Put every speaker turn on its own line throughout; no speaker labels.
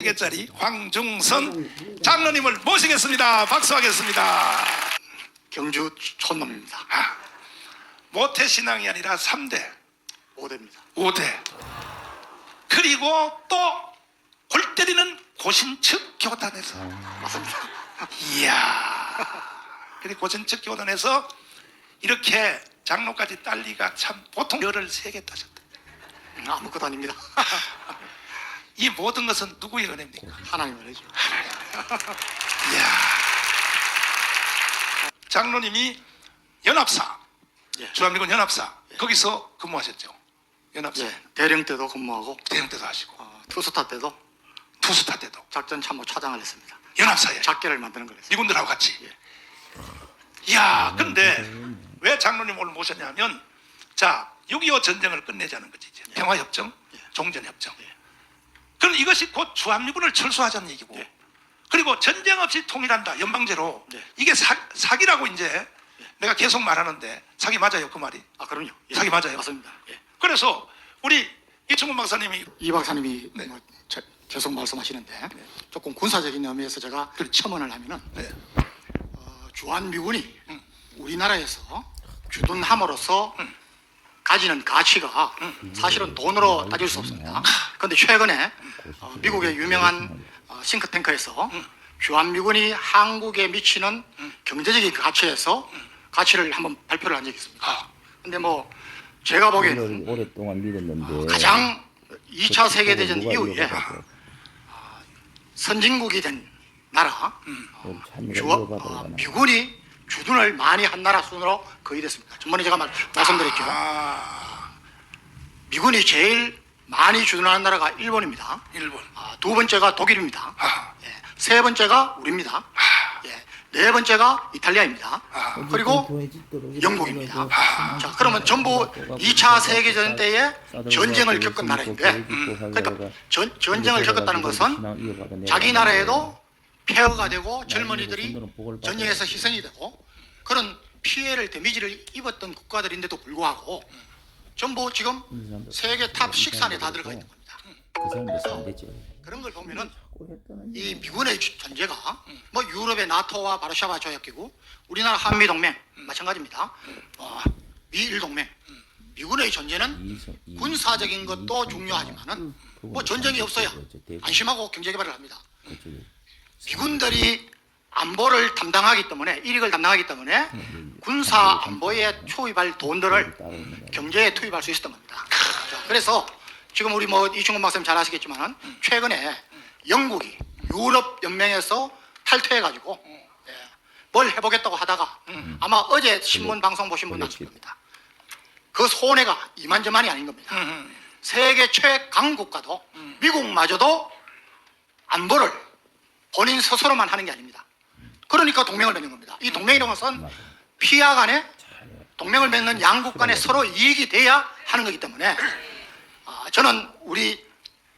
개짜리 황중선 장로님을 모시겠습니다. 박수하겠습니다.
경주 촌놈입니다.
모태신앙이 아니라 3대
5대입니다.
5대 그리고 또 골 때리는 고신측 교단에서
맞습니다.
이야 그리고 고신측 교단에서 이렇게 장로까지 딸리가 참 보통 열을 3개 따셨다.
아무것도 아닙니다.
이 모든 것은 누구의 은혜입니까?
하나님의 은혜죠.
이야 장로님이 연합사
예.
주한미군 연합사 거기서 근무하셨죠? 연합사
예, 대령 때도 근무하고
대형 때도 하시고
투스타 때도
투스타 때도
작전 참모 차장을 했습니다.
연합사에
작계를 만드는 걸 했습니다.
미군들하고 같이. 이야 근데 왜 장로님 오늘 모셨냐면 자 6.25 전쟁을 끝내자는 거지 이제. 평화협정 종전협정 그럼 이것이 곧 주한미군을 철수하자는 얘기고 그리고 전쟁 없이 통일한다 연방제로 이게 사기라고 이제 내가 계속 말하는데 사기 맞아요 그 말이?
아 그럼요. 예.
사기 맞아요?
맞습니다. 예.
그래서 우리 이충근 박사님이
이 박사님이
네.
계속 말씀하시는데 조금 군사적인 의미에서 제가 첨언을 하면은
네.
주한미군이 우리나라에서 주둔함으로써 가지는 가치가 사실은 돈으로 따질 수 없습니다. 그런데 최근에 미국의 유명한 싱크탱크에서 주한미군이 한국에 미치는 경제적인 가치를 한번 발표를 한 적이 있습니다. 근데 뭐 제가 보기에는
오랫동안 믿었는데
가장 2차 세계대전
누가
이후에
이어받았어?
선진국이 된 나라
참미가 이어받아가나.
미군이 주둔을 많이 한 나라 순으로 거의 됐습니다. 전번에 제가 말씀드렸죠. 미군이 제일 많이 주둔하는 나라가 일본입니다.
일본
두 번째가 독일입니다.
아.
예, 세 번째가 우리입니다. 예, 네 번째가 이탈리아입니다. 그리고 영국입니다. 자, 그러면 전부 2차 세계대전 때에 전쟁을 겪은 나라인데 그러니까 전쟁을 겪었다는 것은 자기 나라에도 폐허가 되고 젊은이들이 전쟁에서 희생이 되고 그런 피해를 데미지를 입었던 국가들인데도 불구하고 전부 지금 세계 탑 6 안에 다 들어가 있는 겁니다.
그 사람들 안 되죠.
그런 걸 보면은 이 미군의 존재가 뭐 유럽의 나토와 바르샤바 조약기구, 우리나라 한미 동맹 마찬가지입니다. 미일 동맹, 미군의 존재는 군사적인 것도 중요하지만은 뭐 전쟁이 없어야 안심하고 경제 개발을 합니다. 미군들이 안보를 담당하기 때문에 일익을 담당하기 때문에 군사 안보에 투입할 돈들을 경제에 투입할 수 있었던 겁니다. 자, 그래서 지금 우리 뭐 이충근 박사님 잘 아시겠지만 최근에 영국이 유럽 연맹에서 탈퇴해가지고 뭘 해보겠다고 하다가 아마 어제 신문 방송 보신 분 아실 겁니다. 그 손해가 이만저만이 아닌 겁니다. 세계 최강 국가도 미국마저도 안보를 본인 스스로만 하는 게 아닙니다. 그러니까 동맹을 맺는 겁니다. 이 동맹이라는 것은 피하 간에 동맹을 맺는 양국 간에 서로 이익이 돼야 하는 거기 때문에 저는 우리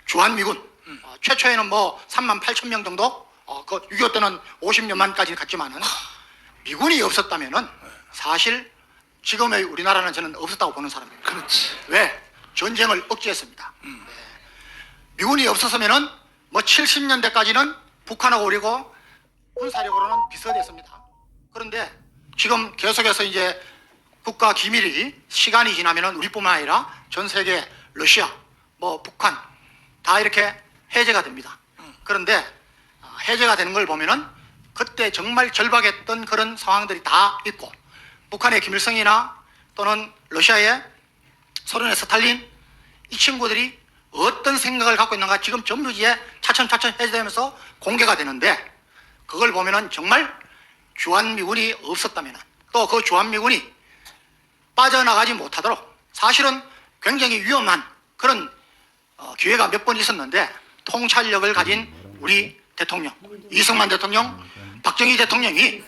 주한미군 최초에는 뭐 38,000명 정도 그 6.25 때는 50년만까지 갔지만은 미군이 없었다면은 사실 지금의 우리나라는 저는 없었다고 보는 사람입니다.
그렇지.
왜? 전쟁을 억제했습니다. 미군이 없었으면은 뭐 70년대까지는 북한하고 그리고 군사력으로는 비슷했습니다. 그런데 지금 계속해서 이제 국가 기밀이 시간이 지나면은 우리뿐만 아니라 전 세계 러시아, 뭐 북한 다 이렇게 해제가 됩니다. 그런데 해제가 되는 걸 보면은 그때 정말 절박했던 그런 상황들이 다 있고 북한의 김일성이나 또는 러시아의 소련의 스탈린 이 친구들이 어떤 생각을 갖고 있는가 지금 전부지에 차츰차츰 해제되면서 공개가 되는데 그걸 보면은 정말 주한미군이 없었다면 또 그 주한미군이 빠져나가지 못하도록 사실은 굉장히 위험한 그런 기회가 몇 번 있었는데 통찰력을 가진 우리 대통령 이승만 대통령 박정희 대통령이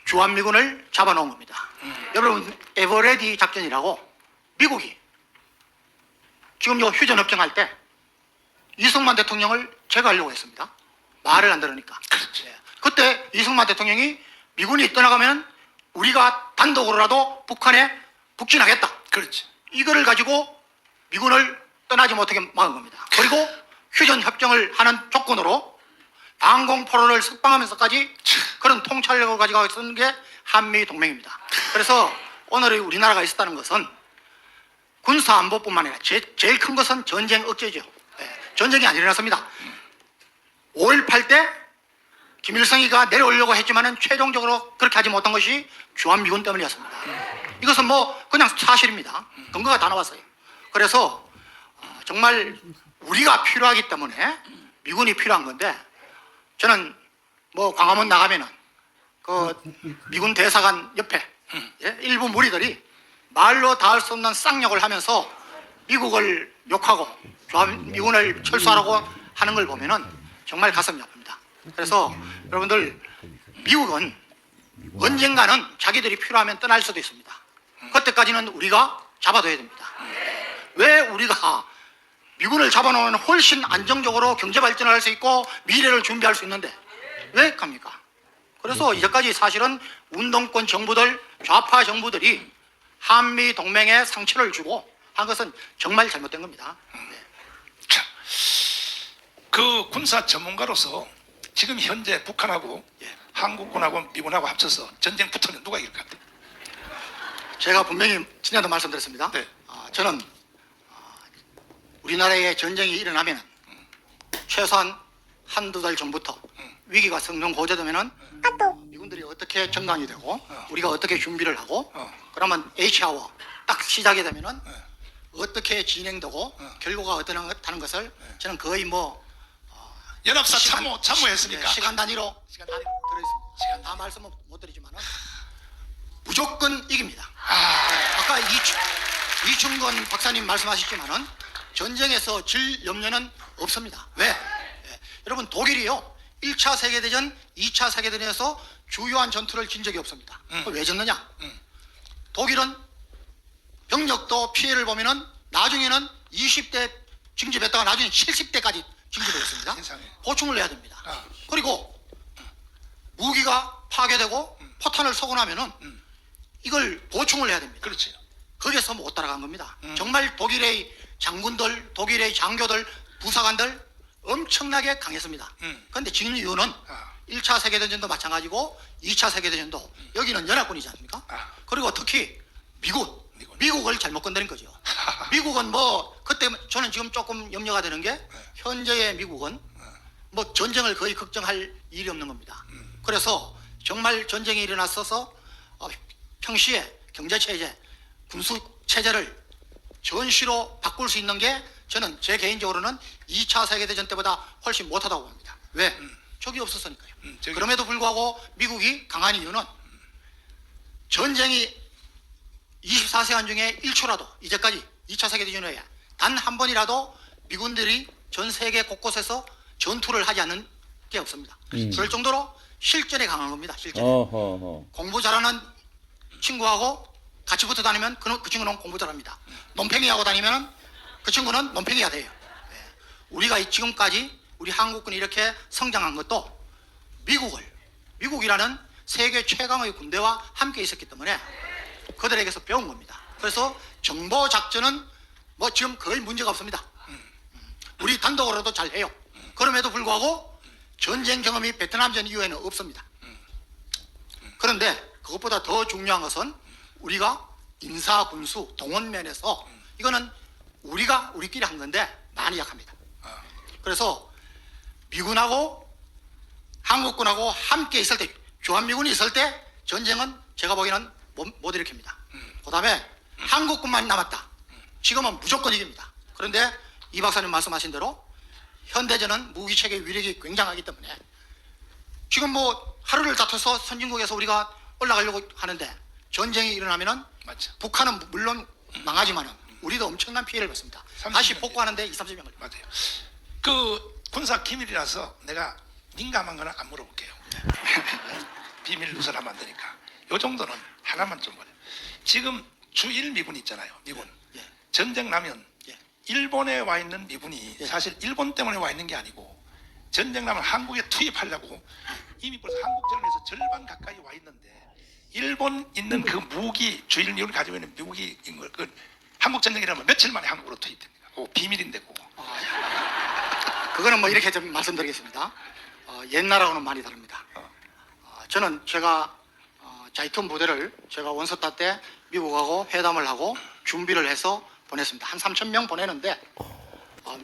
주한미군을 잡아놓은 겁니다. 여러분 에버레디 작전이라고 미국이 지금 요 휴전협정 할 때 이승만 대통령을 제거하려고 했습니다. 말을 안 들으니까. 그때 이승만 대통령이 미군이 떠나가면 우리가 단독으로라도 북한에 북진하겠다.
그렇지.
이거를 가지고 미군을 떠나지 못하게 막은 겁니다. 그리고 휴전 협정을 하는 조건으로 방공포로를 석방하면서까지 그런 통찰력을 가지고 있는 게 한미 동맹입니다. 그래서 오늘 우리나라가 있었다는 것은 군사안보뿐만 아니라 제일 큰 것은 전쟁 억제죠. 전쟁이 안 일어났습니다. 5.18 때 김일성이가 내려오려고 했지만은 최종적으로 그렇게 하지 못한 것이 주한미군 때문이었습니다. 이것은 뭐 그냥 사실입니다. 근거가 다 나왔어요. 그래서 정말 우리가 필요하기 때문에 미군이 필요한 건데, 저는 뭐 광화문 나가면은 그 미군 대사관 옆에 일부 무리들이 말로 닿을 수 없는 쌍욕을 하면서 미국을 욕하고 미군을 철수하라고 하는 걸 보면은 정말 가슴이 아픕니다. 그래서 여러분들, 미국은 언젠가는 자기들이 필요하면 떠날 수도 있습니다. 그때까지는 우리가 잡아둬야 됩니다. 왜 우리가 미군을 잡아놓으면 훨씬 안정적으로 경제 발전을 할 수 있고 미래를 준비할 수 있는데 왜 갑니까? 그래서 이제까지 사실은 운동권 정부들, 좌파 정부들이 한미 동맹에 상처를 주고 한 것은 정말 잘못된 겁니다.
자, 그 군사 전문가로서 지금 현재 북한하고 한국군하고 미군하고 합쳐서 전쟁 붙으면 누가 이길 것 같아요?
제가 분명히 지난해도 말씀드렸습니다.
네.
저는 우리나라에 전쟁이 일어나면 최소한 한두 달 전부터 위기가 성공고조되면은 미군들이 어떻게 정강이 되고 우리가 어떻게 준비를 하고 그러면 H아워 딱 시작이 되면은 어떻게 진행되고 결과가 어떠하는 것을 저는 거의 뭐
연합사 참모했으니까.
시간 단위로 들어있습니다. 다 말씀은 못 드리지만은 무조건 이깁니다. 아까 이충건 박사님 말씀하셨지만은 전쟁에서 질 염려는 없습니다. 왜? 여러분, 독일이요 1차 세계대전, 2차 세계대전에서 주요한 전투를 진 적이 없습니다. 왜 졌느냐? 독일은 병력도 피해를 보면은 나중에는 20대 징집했다가 나중에 70대까지 징집을 했습니다.
세상에.
보충을 해야 됩니다. 그리고 무기가 파괴되고 포탄을 쏘고 나면은 이걸 보충을 해야 됩니다.
그렇죠.
거기에서 못 따라간 겁니다. 정말 독일의 장군들, 독일의 장교들, 부사관들 엄청나게 강했습니다. 그런데 지는 이유는 1차 세계대전도 마찬가지고 2차 세계대전도 여기는 연합군이지 않습니까? 그리고 특히 미국을 잘못 건드린 거죠. 미국은 뭐 그때 저는 지금 조금 염려가 되는 게 현재의 미국은 뭐 전쟁을 거의 걱정할 일이 없는 겁니다. 그래서 정말 전쟁이 일어났어서 평시에 경제체제, 군수체제를 전시로 바꿀 수 있는 게 저는 제 개인적으로는 2차 세계대전 때보다 훨씬 못하다고 봅니다. 왜? 적이 없었으니까요. 그럼에도 불구하고 미국이 강한 이유는 전쟁이 24시간 중에 1초라도 이제까지 2차 세계대전 후에 단 한 번이라도 미군들이 전 세계 곳곳에서 전투를 하지 않는 게 없습니다. 그럴 정도로 실전에 강한 겁니다. 실전에. 공부 잘하는 친구하고 같이 붙어 다니면 그 친구는 공부 잘합니다. 논팽이하고 다니면 그 친구는 논팽이가 돼요. 우리가 지금까지 우리 한국군이 이렇게 성장한 것도 미국이라는 세계 최강의 군대와 함께 있었기 때문에 그들에게서 배운 겁니다. 그래서 정보 작전은 뭐 지금 거의 문제가 없습니다. 우리 단독으로도 잘 해요. 그럼에도 불구하고 전쟁 경험이 베트남전 이후에는 없습니다. 그런데 그것보다 더 중요한 것은 우리가 인사, 군수, 동원 면에서 이거는 우리가 우리끼리 한 건데 많이 약합니다. 그래서 미군하고 한국군하고 함께 있을 때, 주한미군이 있을 때 전쟁은 제가 보기에는 못 일으킵니다. 그 다음에 한국군만 남았다. 지금은 무조건 이깁니다. 그런데 이 박사님 말씀하신 대로 현대전은 무기체계 위력이 굉장하기 때문에 지금 뭐 하루를 다퉈서 선진국에서 우리가 올라가려고 하는데 전쟁이 일어나면은
맞죠.
북한은 물론 망하지만은 우리도 엄청난 피해를 받습니다. 다시 복구하는데 20-30년 걸립니다.
맞아요. 그 군사 기밀이라서 내가 민감한 거는 안 물어볼게요. 비밀 누설하면 안 되니까. 요 정도는 하나만 좀 말해요. 지금 주일 미군 있잖아요. 미군. 전쟁 나면 일본에 와 있는 미군이 사실 일본 때문에 와 있는 게 아니고 전쟁 나면 한국에 투입하려고 이미 벌써 한국전에서 절반 가까이 와 있는데 일본 있는 그 무기, 주일 미군이 가지고 있는 무기인 걸, 그 한국 전쟁이라면 며칠 만에 한국으로 투입됩니다. 그거 비밀인데 그거.
그거는 뭐 이렇게 좀 말씀드리겠습니다. 옛날하고는 많이 다릅니다. 저는 제가 자이툰 부대를 제가 원서타 때 미국하고 회담을 하고 준비를 해서 보냈습니다. 한 3,000명 보내는데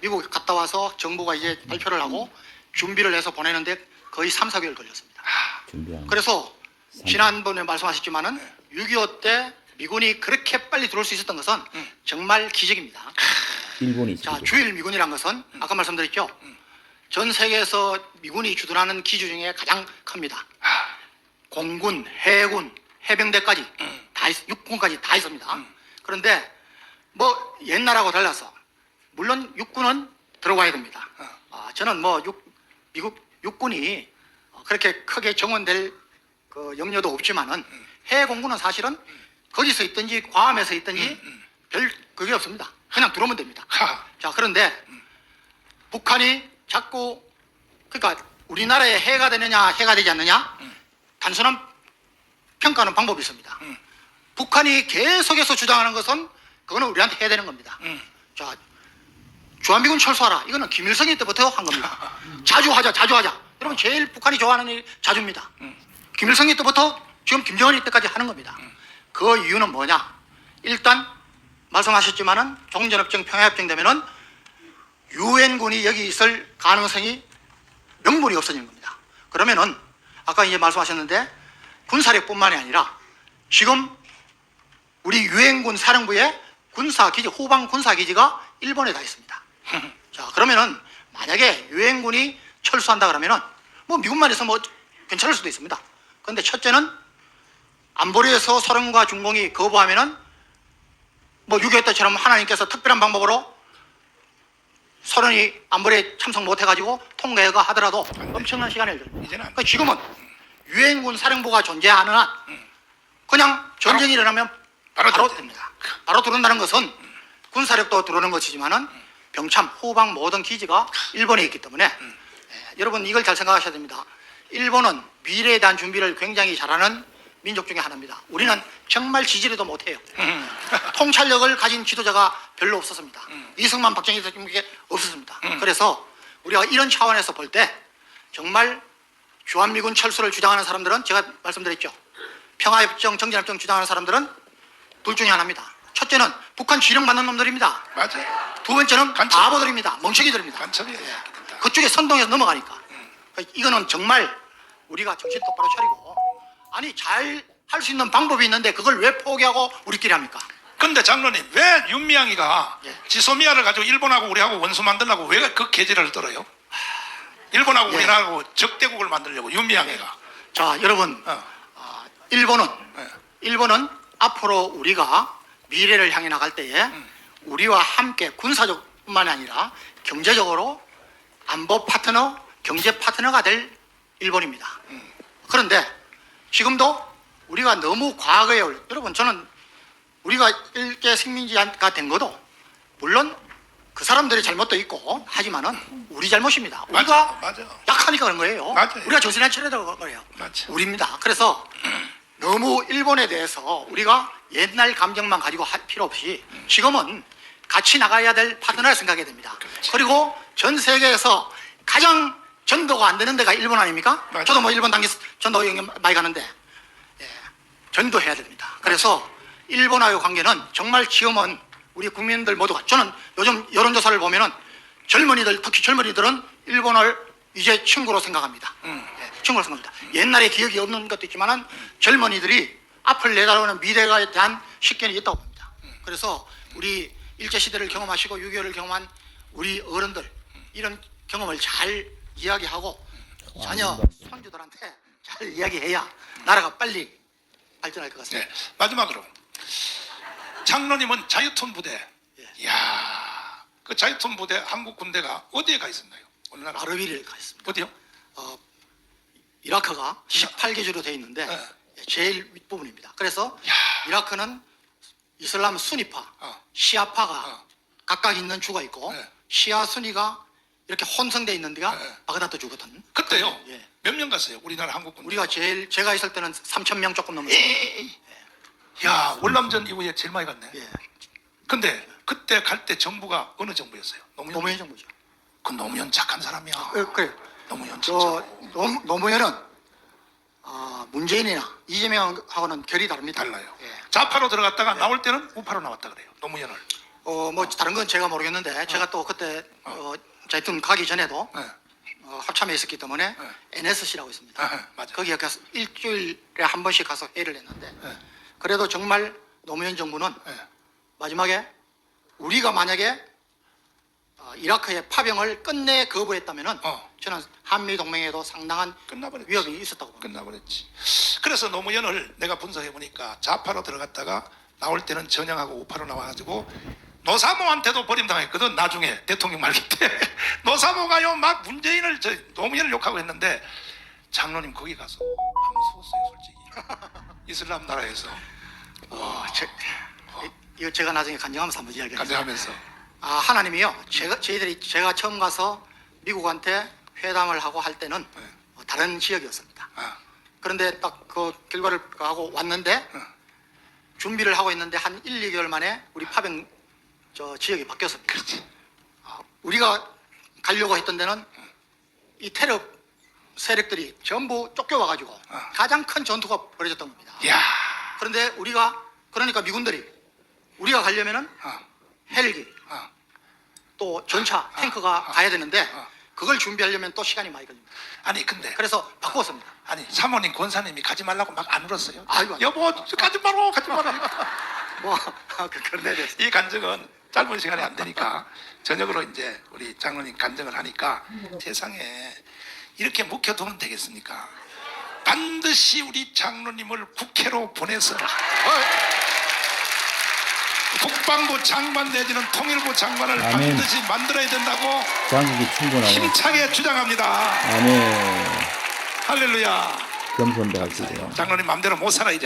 미국 갔다 와서 정부가 이제 발표를 하고 준비를 해서 보내는데 거의 3, 4개월 걸렸습니다.
준비한.
그래서 지난번에 말씀하셨지만은 6.25 때 미군이 그렇게 빨리 들어올 수 있었던 것은 정말 기적입니다.
일본이
자,
지금
주일 미군이란 것은 아까 말씀드렸죠. 전 세계에서 미군이 주둔하는 기주 중에 가장 큽니다. 공군, 해군, 해병대까지 다 육군까지 다 있습니다. 그런데 뭐 옛날하고 달라서 물론 육군은 들어와야 됩니다. 저는 뭐 미국 육군이 그렇게 크게 정원될 그 염려도 없지만은 해공군은 사실은 거기서 있든지 괌에서 있든지 별 그게 없습니다. 그냥 들어오면 됩니다. 자, 그런데 북한이 자꾸 그러니까 우리나라에 해가 되느냐 해가 되지 않느냐 단순한 평가하는 방법이 있습니다. 북한이 계속해서 주장하는 것은 그거는 우리한테 해야 되는 겁니다. 자, 주한미군 철수하라. 이거는 김일성이 때부터 한 겁니다. 자주 하자. 여러분 제일 북한이 좋아하는 일이 자주입니다. 김일성이 때부터 지금 김정은이 때까지 하는 겁니다. 그 이유는 뭐냐? 일단 말씀하셨지만은 종전협정, 평화협정 되면은 유엔군이 여기 있을 가능성이 명분이 없어지는 겁니다. 그러면은 아까 이제 말씀하셨는데 군사력뿐만이 아니라 지금 우리 유엔군 사령부에 군사기지, 후방 군사기지가 일본에 다 있습니다. 자, 그러면은 만약에 유엔군이 철수한다 그러면은 뭐 미국만 있으면 뭐 괜찮을 수도 있습니다. 그런데 첫째는 안보리에서 소련과 중공이 거부하면은 뭐 6.25 때처럼 하나님께서 특별한 방법으로 소련이 안보리에 참석 못해가지고 통과가 하더라도 엄청난 시간을 들입니다. 그러니까 지금은 유엔군 사령부가 존재하는 한 그냥 전쟁이 일어나면 바로 됩니다. 바로 들어온다는 것은 군사력도 들어오는 것이지만은 병참, 후방 모든 기지가 일본에 있기 때문에 여러분 이걸 잘 생각하셔야 됩니다. 일본은 미래에 대한 준비를 굉장히 잘하는 민족 중에 하나입니다. 우리는 정말 지지리도 못해요. 통찰력을 가진 지도자가 별로 없었습니다. 이승만, 박정희 대통령이 없었습니다. 그래서 우리가 이런 차원에서 볼 때 정말 주한미군 철수를 주장하는 사람들은 제가 말씀드렸죠. 평화협정, 정전협정 주장하는 사람들은 둘 중에 하나입니다. 첫째는 북한 지령받는 놈들입니다.
맞아요.
두 번째는
간첩.
바보들입니다. 멍청이들입니다.
간첩이에요.
그쪽에 선동해서 넘어가니까. 이거는 정말 우리가 정신 똑바로 차리고 아니 잘 할 수 있는 방법이 있는데 그걸 왜 포기하고 우리끼리 합니까?
근데 장로님 왜 윤미향이가
예.
지소미아를 가지고 일본하고 우리하고 원수 만들려고 왜 그 계제를 떨어요? 일본하고
예.
우리나라하고 적대국을 만들려고 윤미향이가.
자, 여러분
예.
일본은 앞으로 우리가 미래를 향해 나갈 때에 우리와 함께 군사적뿐만 아니라 경제적으로 안보 파트너, 경제 파트너가 될 일본입니다. 그런데 지금도 우리가 너무 과거에 여러분 저는 우리가 일제 식민지가 된 것도 물론 그 사람들의 잘못도 있고 하지만은 우리 잘못입니다. 우리가
맞아.
약하니까 그런 거예요.
맞아요.
우리가 정신을 차려야 그런 거예요.
맞아.
우리입니다. 그래서 너무 일본에 대해서 우리가 옛날 감정만 가지고 할 필요 없이 지금은 같이 나가야 될 파트너를 생각해야 됩니다.
그렇지.
그리고 전 세계에서 가장 전도가 안 되는 데가 일본 아닙니까?
맞아요.
저도 뭐 일본 당기 전도 영향 많이 가는데 전도해야 됩니다. 그래서 일본과의 관계는 정말 지금은 우리 국민들 모두가 저는 요즘 여론조사를 보면은 젊은이들 특히 젊은이들은 일본을 이제 친구로 생각합니다. 친구로 생각합니다. 옛날에 기억이 없는 것도 있지만은 젊은이들이 앞을 내다보는 미래에 대한 식견이 있다고 봅니다. 그래서 우리 일제시대를 경험하시고 6.25를 경험한 우리 어른들 이런 경험을 잘 이야기하고 자녀 손주들한테 잘 이야기해야 나라가 빨리 발전할 것 같습니다.
네. 마지막으로 장로님은 자유톤 부대.
예.
이야, 그 자유톤 부대 한국 군대가 어디에 가 있었나요? 어느 나라?
아르비를 가 있습니다.
어디요?
이라크가 18개주로 되어 있는데
네.
제일 윗부분입니다. 그래서
야.
이라크는 이슬람 수니파, 시아파가 각각 있는 주가 있고
네.
시아 수니가 이렇게 혼성되어 있는 데가
네.
바그다드 주거든.
그때요.
예.
몇 명 갔어요? 우리나라 한국 군대.
우리가 제가 있을 때는 3,000명 조금 넘었습니다.
야, 월남전 이후에 제일 많이 갔네.
예.
근데 그때 갈 때 정부가 어느 정부였어요?
노무현 정부죠.
그 노무현 착한 사람이야.
그래.
노무현
저
진짜
노무현은 문재인이나 이재명하고는 결이 다릅니다.
달라요.
예.
좌파로 들어갔다가 나올 때는 우파로 나왔다 그래요. 노무현을.
뭐 다른 건 제가 모르겠는데 제가 또 그때 하여튼 가기 전에도
네.
합참에 있었기 때문에 NSC라고 있습니다.
맞아요.
거기에 가서 일주일에 한 번씩 가서 회의를 했는데
네.
그래도 정말 노무현 정부는
네.
마지막에 우리가 만약에 이라크의 파병을 끝내 거부했다면은 저는 한미 동맹에도 상당한
끝나버렸지.
위협이 있었다고 봅니다.
끝나버렸지. 그래서 노무현을 내가 분석해 보니까 좌파로 들어갔다가 나올 때는 전형하고 우파로 나와가지고 노사모한테도 버림당했거든. 나중에 대통령 말기 때 노사모가요 막 문재인을 노무현을 욕하고 했는데 장로님 거기 가서 안 무서웠어요 솔직히. 이슬람 나라에서
이거 제가 나중에 간증하면서 한번 이야기하겠습니다.
간증하면서
하나님이요. 제가 처음 가서 미국한테 회담을 하고 할 때는 다른 지역이었습니다. 그런데 딱 그 결과를 하고 왔는데 준비를 하고 있는데 한 1, 2개월 만에 우리 파병 지역이 바뀌었습니다.
그렇지.
우리가 가려고 했던 데는 이 테러 세력들이 전부 쫓겨와가지고 가장 큰 전투가 벌어졌던 겁니다.
야,
그런데 그러니까 미군들이 우리가 가려면은 헬기 또 전차 탱크가 가야 되는데 그걸 준비하려면 또 시간이 많이 걸립니다.
아니 근데
그래서 바꿨습니다.
아니 사모님 권사님이 가지 말라고 막 안 울었어요.
아이고,
여보 가지 마라 가지 마라.
뭐 그런데
이 간증은 짧은 시간에 안 되니까 저녁으로 이제 우리 장로님 간증을 하니까 세상에 이렇게 묵혀두면 되겠습니까? 반드시 우리 장로님을 국회로 보내서 국방부 장관 내지는 통일부 장관을
아멘.
반드시 만들어야 된다고
장국이 충분하고
힘차게 주장합니다.
아멘.
할렐루야.
겸손대 하시고요.
장로님 마음대로 못 살아 이제.